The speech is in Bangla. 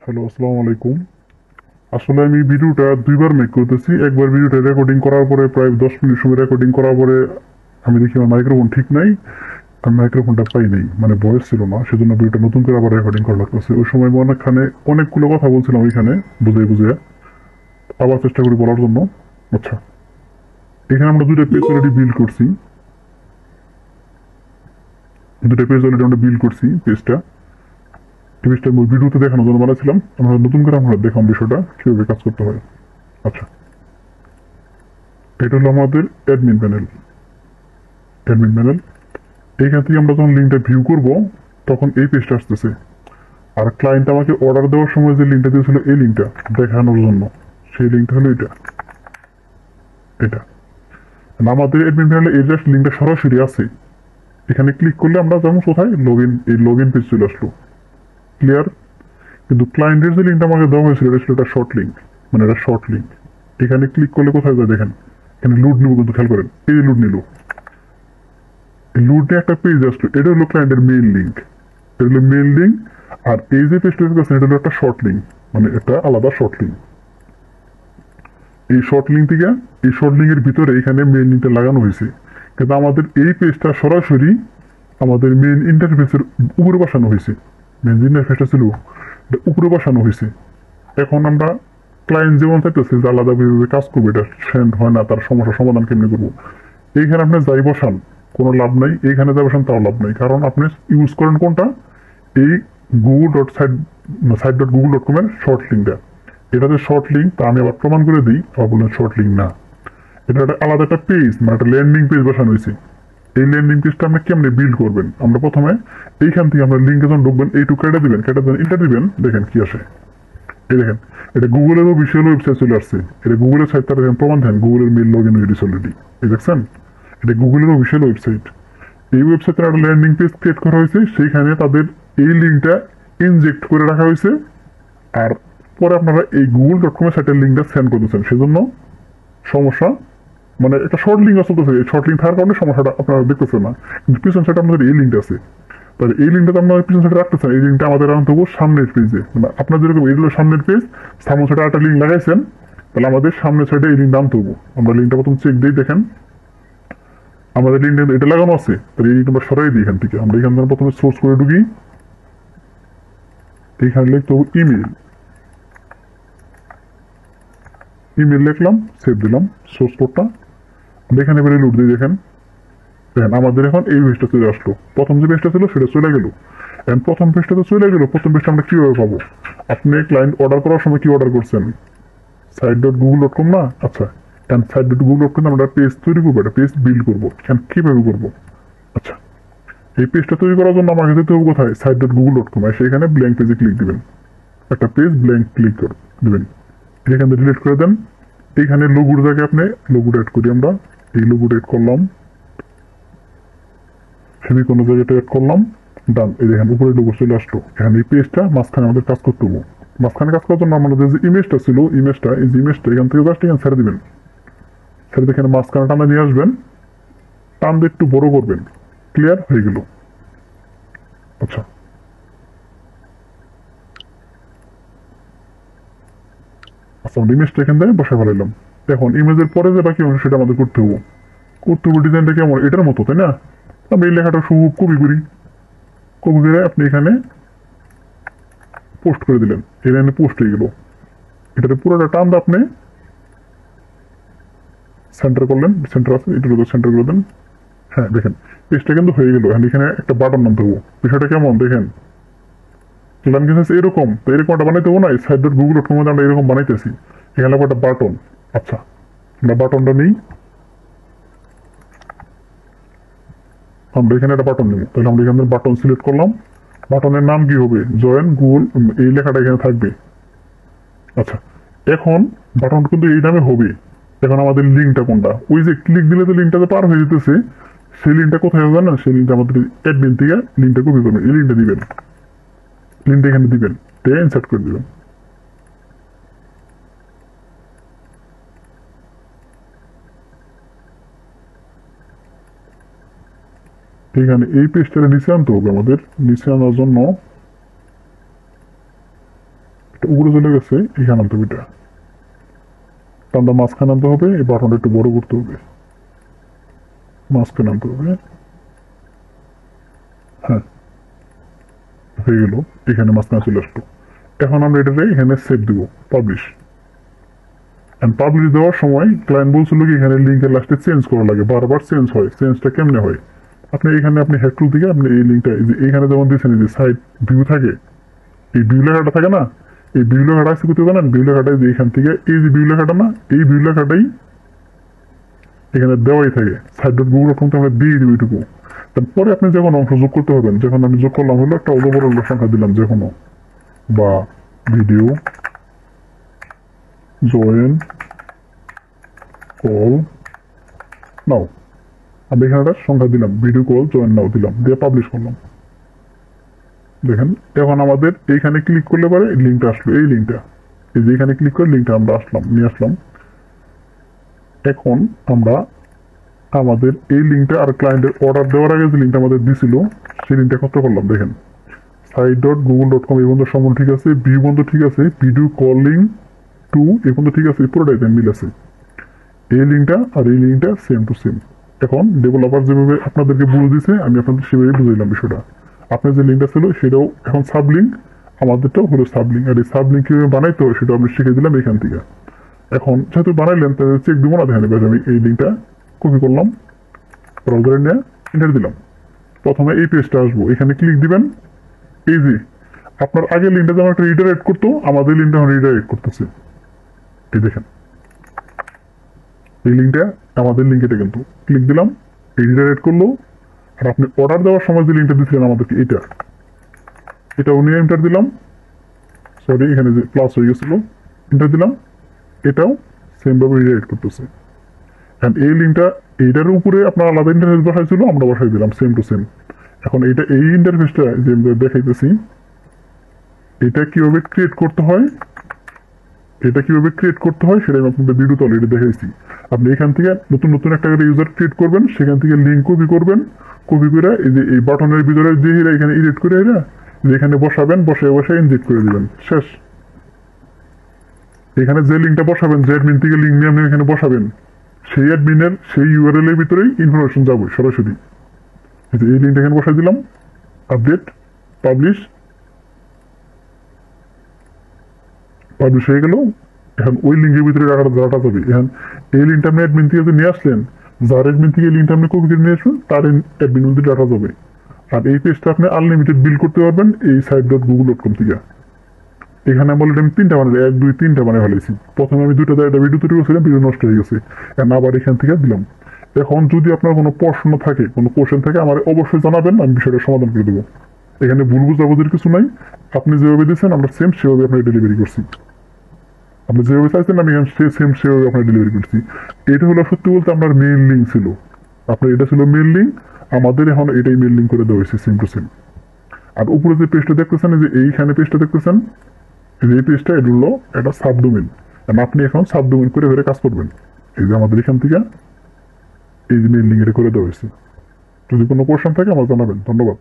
হ্যালো, আসসালামু আলাইকুম। আসলে আমি ভিডিওটা দুইবার মেক করতেছি। একবার ভিডিওটা রেকর্ডিং করার পরে প্রায় 10 মিনিট সময় রেকর্ডিং করার পরে আমি দেখি আমার মাইক্রোফোন ঠিক নাই। আমি মাইক্রোফোনটা পাই নাই, মানে ভয়েস ছিল না, সেজন্য ভিডিওটা নতুন করে আবার রেকর্ডিং করা লাগতেছে। ওই সময় আমি অনেকগুলো কথা বলছিলাম ওইখানে, বুঝে বুঝে আবার চেষ্টা করি বলার জন্য। আচ্ছা, এখানে আমরা দুটো পেজ অলরেডি আমরা বিল্ড করছি। পেজটা ভিডিওতে দেখানোর জন্য বানাচ্ছিলাম। আমরা নতুন করে আমরা দেখলাম বিষয়টা কিভাবে কাজ করতে হয়। আচ্ছা, এটা হলো আমাদের অ্যাডমিন প্যানেল। এইখান থেকে আমরা যখন লিঙ্কটা ভিউ করব, তখন এই পেজটা আসতেছে। আর ক্লায়েন্ট আমাকে অর্ডার দেওয়ার সময় যে লিঙ্কটা দিয়েছিল এই লিঙ্কটা দেখানোর জন্য, সেই লিঙ্কটা হলো এটা। আমাদের অ্যাডমিন প্যানেলে এই জাস্ট লিঙ্কটা সরাসরি আছে। এখানে ক্লিক করলে আমরা যেমন কোথায় লগ ইন পেজ চলে আসলো। ক্লিয়ার? কিন্তু ক্লায়েন্টের যে লিঙ্কটা আমাকে দেওয়া হয়েছিল এটা ছিল একটা শর্ট লিঙ্ক, মানে এটা শর্ট লিঙ্ক। এখানে ক্লিক করলে কোথায় যায় দেখেন, এখানে লুড নিব, কিন্তু খেয়াল করেন এই লুড নিল। এই লুড নিয়ে একটা পেজ আসলো, এটা হলো ক্লায়েন্টের মেইল লিঙ্ক। এটা হলো মেইল লিঙ্ক। আর এই যে পেজটা দেখতেছেন এটা হলো একটা শর্ট লিঙ্ক, মানে একটা আলাদা শর্ট লিঙ্ক। এই শর্ট লিঙ্কের ভিতরে এখানে মেইল লিঙ্কটা লাগানো হয়েছে। কিন্তু আমাদের এই পেজটা সরাসরি আমাদের মেইন ইন্টারফেসের উপরে বসানো হয়েছে। মেইন যে ইন্টারফেসটা ছিল এটা উপরে বসানো হয়েছে। এখন আমরা ক্লায়েন্ট যেমন চাইতেছে যে আলাদাভাবে কাজ করবো, এটা সেন্ড হয় না, তার সমস্যার সমাধান কেমনি করবো। এইখানে আপনি যাই বসান কোনো লাভ নাই, এইখানে যা বসান তাও লাভ নাই, কারণ আপনি ইউজ করেন কোনটা, এই google.site.google.com এর শর্ট লিঙ্কটা। এটা যে শর্ট লিঙ্ক তা আমি আবার প্রমাণ করে দিই, আবার বললেন শর্ট লিঙ্ক না। এটা একটা আলাদা একটা পেজ, মানে একটা ল্যান্ডিং পেজ বসানো হয়েছে। এই ল্যান্ডিং পেজটা আপনি কেমনে বিল্ড করবেন, আমরা প্রথমে এইখান থেকে আমরা লিঙ্কে যখন ঢুকবেন এইটুকু কেটে দেবেন ইন্টার দিবেন, দেখেন কি আসে। এই দেখেন, এটা গুগলের অফিসিয়াল ওয়েবসাইট চলে আসছে। এটা গুগলের সাইট, তার প্রমাণ দেন গুগলের মেইল লগ ইন হয়ে গেছে অলরেডি। এই দেখছেন, এটা গুগলের অফিসিয়াল ওয়েবসাইট। এই ওয়েবসাইটে একটা ল্যান্ডিং পেজ ক্রিয়েট করা হয়েছে, সেইখানে তাদের এই লিঙ্কটা ইনজেক্ট করে রাখা হয়েছে। আর পরে আপনারা এই google.com এর সাইটের লিঙ্কটা সেন্ড করতেছেন, সেজন্য সমস্যা, মানে একটা শর্ট লিঙ্ক চলতেছে। এই শর্ট লিঙ্ক থাকার কারণে সমস্যাটা আপনারা দেখতেছেন না। কিন্তু পিছন সাইডে আপনাদের এই লিঙ্কটা আছে, তাহলে এই লিঙ্কটা আপনারা পিছন সাইডে রাখতেছেন। এই লিঙ্কটা আমাদের আনতে হবে সামনের পেজে, মানে আপনার যেরকম এই হলো সামনের পেজ, সামনের সাইডে একটা লিঙ্ক লাগাইছেন, তাহলে আমাদের সামনের সাইডে এই লিঙ্কটা আনতে হবে। আমরা লিঙ্কটা প্রথম চেক দিই, দেখেন আমাদের লিঙ্কটা এটা লাগানো আছে, তাহলে এই লিঙ্কটা আমরা সরাই দিই এখান থেকে। আমরা এখান থেকে প্রথমে সোর্স করে ঢুকি, এইখানে লিখতে হবে ইমেল লিখলাম, সেভ দিলাম সোর্স কোডটা। আমরা এখানে এবারে লুট দিই, দেখেন দেখেন আমাদের এখন এই পেজটা চলে আসলো। প্রথম যে পেজটা ছিল সেটা চলে গেল। এখন প্রথম পেজটা তো চলে গেল, প্রথম পেজটা আমরা কিভাবে পাবো? আপনি ক্লায়েন্ট অর্ডার করার সময় কি অর্ডার করছেন? site.google.com না? আচ্ছা, এখন site.google.com আমরা পেজ তৈরি করবো, একটা পেজ বিল্ড করবো। এখন কিভাবে করবো? আচ্ছা, এই পেজটা তৈরি করার জন্য আমাকে যেতে হবে কোথায়? site.google.com। সেখানে ব্ল্যাঙ্ক পেজে ক্লিক দিবেন, একটা পেজ ব্ল্যাঙ্ক ক্লিক দিবেন। এখান থেকে ডিলিট করে দেন। এইখানে লোগোর জায়গায় আপনি লোগোটা অ্যাড করি, আমরা এই লোগোটা অ্যাড করলাম, কোনো জায়গাটা অ্যাড করলাম, ডান। এই দেখেন উপরে লোগো চলে আসলো। এখানে এই পেজটা মাঝখানে আমাদের কাজ করতে হবে। মাঝখানে কাজ করার জন্য আমাদের যে ইমেজটা ছিল, এই যে ইমেজটা এখান থেকে জাস্ট এখানে ছেড়ে দিবেন। ছেড়ে দেখেন মাঝখানে টানা নিয়ে আসবেন, টান দিয়ে একটু বড় করবেন। ক্লিয়ার হয়ে গেল। আচ্ছা, আচ্ছা আমরা ইমেজটা এখান থেকে বসে ফেলাইলাম। এখন ইমেজের পরে যে বাকি অংশ সেটা আমাদের করতে হবে ডিজাইনটা কেমন, এটার মতো, তাই না? আমি এই লেখাটা শুধু কপি করি, কপি করে আপনি এখানে পোস্ট করে দিলেন। এখানে পোস্ট হয়ে গেল। এটাতে পুরোটা টান দিয়ে আপনি সেন্টার করলেন, সেন্টার আছে এটা সেন্টার করে দেন। হ্যাঁ দেখেন পেজটা কিন্তু হয়ে গেল। এখানে একটা বাটন নামতে হবো। বিষয়টা কেমন দেখেন, এরকম তো, এরকম একটা বানাইতে হবো না? site.google.com আমরা এরকম বানাইতেছি। এখানে একটা বাটন। আচ্ছা, আমরা বাটনটা নিই, আমরা এখানে একটা বাটন নিব। তাহলে আমরা এখানে বাটন সিলেক্ট করলাম। বাটনের নাম কি হবে? জয়েন গুগল, এই লেখাটা এখানে থাকবে। আচ্ছা, এখন বাটন কিন্তু এই নামে হবে। এখন আমাদের লিঙ্কটা কোনটা? ওই যে ক্লিক দিলে তো লিঙ্কটাতে পার হয়ে যেতেছে, সেই লিঙ্কটা কোথায় হবে জানেন? সেই লিঙ্কটা আমাদের অ্যাডমিন থেকে লিঙ্কটা কপি করবেন, এই লিঙ্কটা দিবেন, লিঙ্কটা এখানে দিবেন, দিয়ে ইনসার্ট করে দিবেন। এখানে এই পেজটা নিচে আনতে হবে আমাদের। নিচে আনার জন্য এটা উপরে চলে গেছে, এখানে আনতে হবে, এটা টানটা মাঝখানে আনতে হবে, এই বাটনটা একটু বড় করতে হবে, মাঝখানে আনতে হবে। হ্যাঁ, হয়ে গেল, এখানে মাঝখানে চলে আসলো। এখন আমরা এটাতে এখানে সেভ দিব, পাবলিশ। পাবলিশ দেওয়ার সময় ক্লায়েন্ট বলছিল কি এখানে লিঙ্কের লাস্টে চেঞ্জ করা লাগে, বারবার চেঞ্জ হয়। চেঞ্জটা কেমনে হয়? আপনি এখানে আপনি হ্যাক টুল থেকে আপনি এই লিঙ্কটা এখানে যেমন দিয়েছেন, যে সাইট ভিউ থাকে, এই ভিউ লেখাটা থাকে না, এই ভিউ লেখাটা আছে করতে জানেন? ভিউ লেখাটা যে এখান থেকে এই যে ভিউ লেখাটা না, এই ভিউ লেখাটাই এখানে দেওয়াই থাকে। Site dot Google dot com আমরা দিয়ে দিব এইটুকু। তারপরে আপনি যখন অংশ যোগ করতে হবেন, যখন আমি যোগ করলাম হলো একটা অজবর সংখ্যা দিলাম যে কোনো, বা ভিডিও জয়েন কল নাও, আমি এখানে একটা সংখ্যা দিলাম, ভিডিও কল জয়েন নাও দিলাম, দিয়ে পাবলিশ করলাম। দেখেন এখন আমাদের এইখানে ক্লিক করলে পরে লিঙ্কটা আসলো, এই লিঙ্কটা, এই যে এখানে ক্লিক করে লিঙ্কটা আমরা নিয়ে আসলাম। এখন আমরা আমাদের এই লিঙ্কটা আর ক্লায়েন্টের অর্ডার দেওয়ার আগে যে লিঙ্কটা আমাদের দিছিল সেই লিঙ্কটা কত করলাম দেখেন। Site dot Google dot com এই বন্ধু সম্বন্ধ ঠিক আছে, ভিউ বন্ধ ঠিক আছে, ভিডিও কলিং টু এই বন্ধু ঠিক আছে, পুরোটাই মিল আছে। এই লিঙ্কটা আর এই লিঙ্কটা সেম টু সেম। এখন ডেভেলপার যেভাবে আপনাদেরকে বুঝে দিছে আমি আপনাদের সেভাবে বুঝাইলাম বিষয়টা। আপনার যে লিঙ্কটা ছিল সেটাও এখন সাব লিঙ্ক, আমাদেরটাও হলো সাব লিঙ্ক। আর এই সাব লিঙ্ক কীভাবে বানাইতে হয় সেটা আমি শিখে দিলাম এখান থেকে। এখন যেহেতু বানাইলেন তাহলে চেক দিব না, দেখেন আমি এই লিঙ্কটা কপি করলাম, ব্রাউজারে নিয়ে এন্টার দিলাম। প্রথমে এই পেজটা আসবো, এখানে ক্লিক দিবেন। এই যে আপনার আগে লিঙ্কটা যেমন একটা রিডাইরেক্ট করতো, আমাদের লিঙ্কটা এখন রিডাইরেক্ট করতেছে। এই দেখেন এই লিঙ্কটা আমাদের লিঙ্ক, এটা কিন্তু ক্লিক দিলাম, এই রিডাইরেক্ট করলো। আর আপনি অর্ডার দেওয়ার সময় যে লিঙ্কটা দিচ্ছিলেন আমাদেরকে, এটাও নিয়ে এন্টার দিলাম। সরি, এখানে যে প্লাস হয়ে গেছিল, এন্টার দিলাম। এটাও সেমভাবে রিডাইরেক্ট করতেছে। কারণ এই লিঙ্কটা এইটার উপরে আপনার আলাদা ইন্টারফেস বসাইছিল, আমরা বসাই দিলাম সেম টু সেম। এখন এই ইন্টারফেসটা যে দেখাইতেছি, এটা কিভাবে ক্রিয়েট করতে হয়, সেটা আমি আপনাদের ভিডিওতে অলরেডি দেখাইছি। আপনি এখান থেকে নতুন নতুন একটা ইউজার ক্রিয়েট করবেন, সেখান থেকে লিঙ্ক কপি করবেন, কপি করে এই যে এই বাটনের ভিতরে যে এখানে এডিট করে এখানে বসাবেন, বসে ইনজেক্ট করে দিবেন, শেষ। এখানে যে লিঙ্কটা বসাবেন, যে অ্যাডমিন থেকে লিঙ্ক নিয়ে আপনি এখানে বসাবেন, সেই অ্যাডমিনের সেই ইউআরএল এর ভিতরেই ইনফরমেশন যাবে সরাসরি। এই লিঙ্কটা এখানে বসাই দিলাম, আপডেট, পাবলিশ হয়ে গেল। এখন ওই লিঙ্কের ভিতরে ডাটা যাবে। এখন এই লিঙ্কটা আপনি অ্যাডমিন থেকে নিয়ে আসলেন, যার অ্যাডমিন থেকে এই লিঙ্কটা আপনি কপি করে নিয়ে আসবেন, তার অ্যাডমিন মধ্যে ডাটা যাবে। আর এই পেজটা আপনি আনলিমিটেড বিল করতে পারবেন এই site dot Google dot com থেকে। এখানে আমি অলরেডি 3টা বানাই, 1 2 3টা বানাই ফেলেছি। প্রথমে আমি 2টা ভিডিও তৈরি করছিলাম, ভিডিও নষ্ট হয়ে গেছে, এখন আবার এখান থেকে দিলাম। এখন যদি আপনার কোনো প্রশ্ন থাকে, কোনো কোশ্চেন থাকে, আমার অবশ্যই জানাবেন, আমি বিষয়টা সমাধান করে দেবো। এখানে ভুল বুঝাবুঝির কিছু নাই। আপনি যেভাবে দিচ্ছেন আমরা সেম সেভাবে আপনার ডেলিভারি করছি। আপনি যেভাবে চাইছেন আমি সেম সেভাবে আপনার ডেলিভারি করছি। এটা হলো সত্যি বলতে আপনার মেইল লিঙ্ক ছিল, আপনার এটা ছিল মেইল লিঙ্ক, আমাদের এখন এটাই মেইল লিঙ্ক করে দেওয়া হয়েছে সেম টু সেম। আর উপরে যে পেজটা দেখতেছেন, যে এইখানে পেজটা দেখতেছেন, যে পেজটা এটা হলো একটা সাবডোমেন। আপনি এখন সাবডোমেন করে ফেরে কাজ করবেন। এই যে আমাদের এখান থেকে এই যে মেইল লিঙ্ক এটা করে দেওয়া হয়েছে। যদি কোনো কোশ্চেন থাকে আমার জানাবেন। ধন্যবাদ।